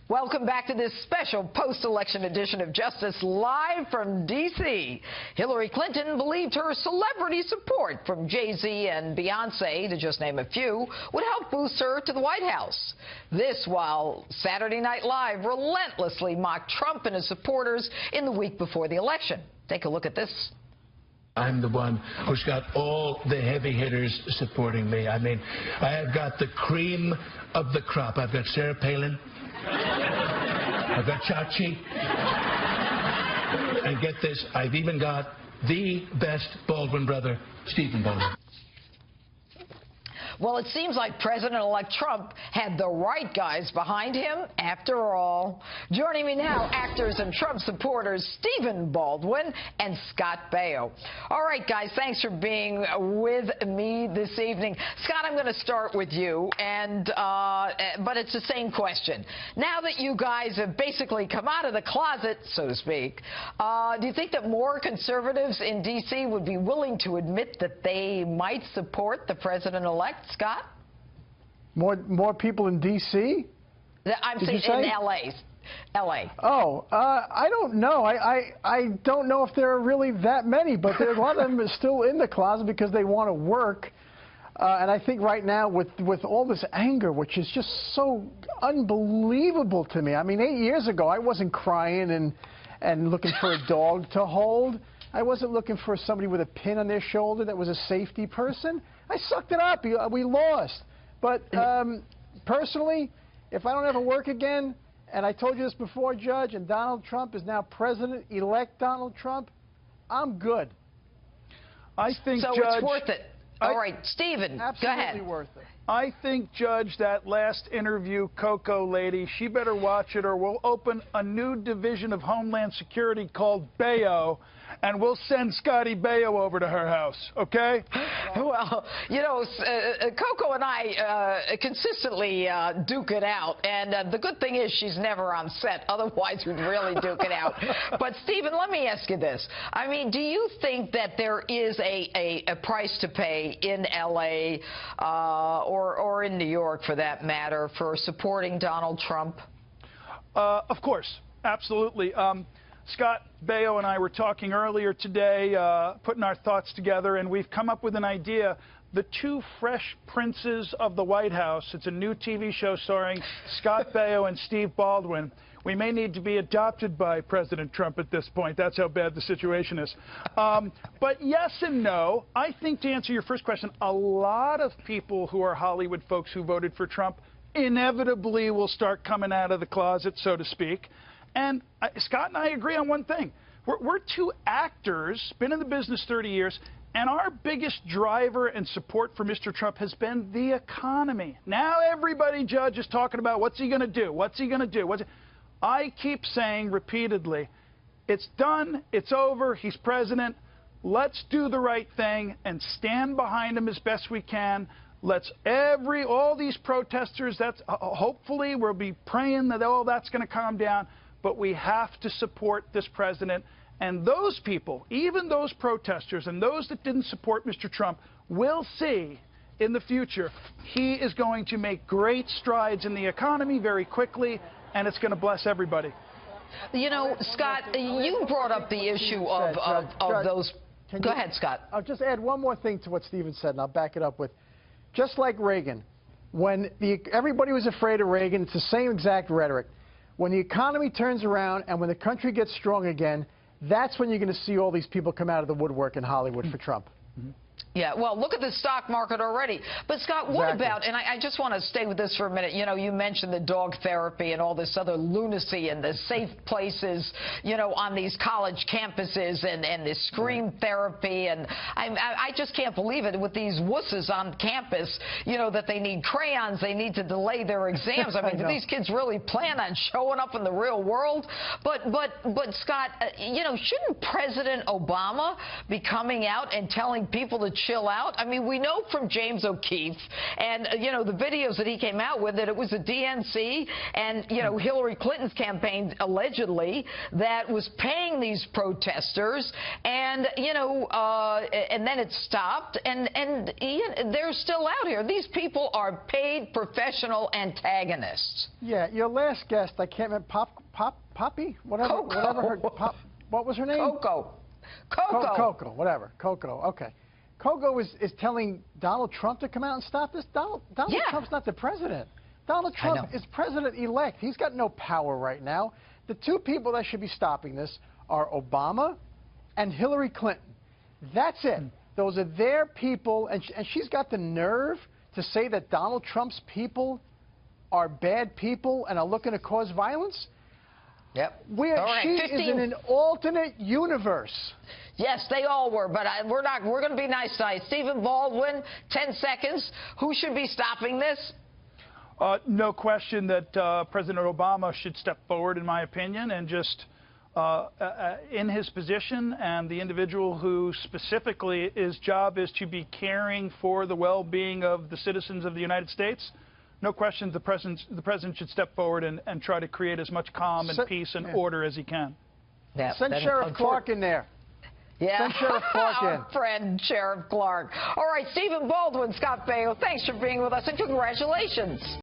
Welcome back to this special post-election edition of Justice live from D.C. Hillary Clinton believed her celebrity support from Jay-Z and Beyonce, to just name a few, would help boost her to the White House. This while Saturday Night Live relentlessly mocked Trump and his supporters in the week before the election. Take a look at this. I'm the one who's got all the heavy hitters supporting me. I mean, I have got the cream of the crop. I've got Sarah Palin. I've got Chachi. And get this, I've even got the best Baldwin brother, Stephen Baldwin. Well, it seems like President-elect Trump had the right guys behind him after all. Joining me now, actors and Trump supporters Stephen Baldwin and Scott Baio. All right, guys, thanks for being with me this evening. Scott, I'm going to start with you, but it's the same question. Now that you guys have basically come out of the closet, so to speak, do you think that more conservatives in D.C. would be willing to admit that they might support the president-elect? Scott? More people in D.C.? I'm saying in L.A. L.A. Oh, I don't know. I don't know if there are really that many, but there, a lot of them are still in the closet because they want to work. And I think right now with all this anger, which is just so unbelievable to me. I mean, 8 years ago, I wasn't crying and looking for a dog to hold. I wasn't looking for somebody with a pin on their shoulder that was a safety person. I sucked it up. We lost. But personally, if I don't ever work again, and I told you this before, Judge, and Donald Trump is now President-elect Donald Trump, I'm good. I think, so Judge, it's worth it. All right, Stephen, absolutely go ahead. Worth it. I think, Judge, that last interview, Coco lady, she better watch it or we'll open a new division of Homeland Security called Baio, and we'll send Scotty Baio over to her house, okay? Well, you know, Coco and I consistently duke it out, and the good thing is she's never on set. Otherwise, we'd really duke it out. But, Stephen, let me ask you this. I mean, do you think that there is a price to pay in L.A. Or in New York, for that matter, for supporting Donald Trump? Of course, absolutely. Scott Baio and I were talking earlier today, putting our thoughts together, and we've come up with an idea. The Two Fresh Princes of the White House. It's a new TV show starring Scott Baio and Steve Baldwin. We may need to be adopted by President Trump at this point. That's how bad the situation is. But yes and no. I think, to answer your first question, a lot of people who are Hollywood folks who voted for Trump inevitably will start coming out of the closet, so to speak. And Scott and I agree on one thing. We're two actors, been in the business 30 years, and our biggest driver and support for Mr. Trump has been the economy. Now everybody, Judge, is talking about what's he going to do? What's he going to do? I keep saying repeatedly, it's done, it's over, he's president. Let's do the right thing and stand behind him as best we can. Let's all these protesters, hopefully we'll be praying that all that's going to calm down. But we have to support this president. And those people, even those protesters and those that didn't support Mr. Trump, will see in the future he is going to make great strides in the economy very quickly, and it's going to bless everybody. You know, Scott, you brought up the issue of those. Go ahead, Scott. I'll just add one more thing to what Stephen said, and I'll back it up with, just like Reagan, when everybody was afraid of Reagan, it's the same exact rhetoric. When the economy turns around and when the country gets strong again, that's when you're going to see all these people come out of the woodwork in Hollywood for Trump. Mm-hmm. Yeah, well, look at the stock market already. But, Scott, what about, and I just want to stay with this for a minute, you know, you mentioned the dog therapy and all this other lunacy and the safe places, you know, on these college campuses and the scream therapy. And I just can't believe it with these wusses on campus, you know, that they need crayons, they need to delay their exams. I mean, do these kids really plan on showing up in the real world? But Scott, you know, shouldn't President Obama be coming out and telling people to chill out? I mean, we know from James O'Keefe and, you know, the videos that he came out with that it was the DNC and, you know, Hillary Clinton's campaign, allegedly, that was paying these protesters. And, you know, and then it stopped. And they're still out here. These people are paid professional antagonists. Yeah, your last guest, I can't remember, Poppy? Whatever, Coco. whatever her, what was her name? Coco. Coco, whatever. Coco, okay. Coco is telling Donald Trump to come out and stop this. Donald Trump's not the president. Donald Trump is president-elect. He's got no power right now. The two people that should be stopping this are Obama and Hillary Clinton. That's it. Those are their people, and she's got the nerve to say that Donald Trump's people are bad people and are looking to cause violence? Yep. She is in an alternate universe. Yes, they all were, but we're not. We're going to be nice tonight. Stephen Baldwin, 10 seconds. Who should be stopping this? No question that President Obama should step forward, in my opinion, and just in his position, and the individual who specifically his job is to be caring for the well-being of the citizens of the United States. No question the president should step forward and try to create as much calm and peace and order as he can. Yeah, Send Sheriff Clark in there. Yeah. Send Sheriff Clark in. Our friend Sheriff Clark. All right, Stephen Baldwin, Scott Baio, thanks for being with us, and congratulations.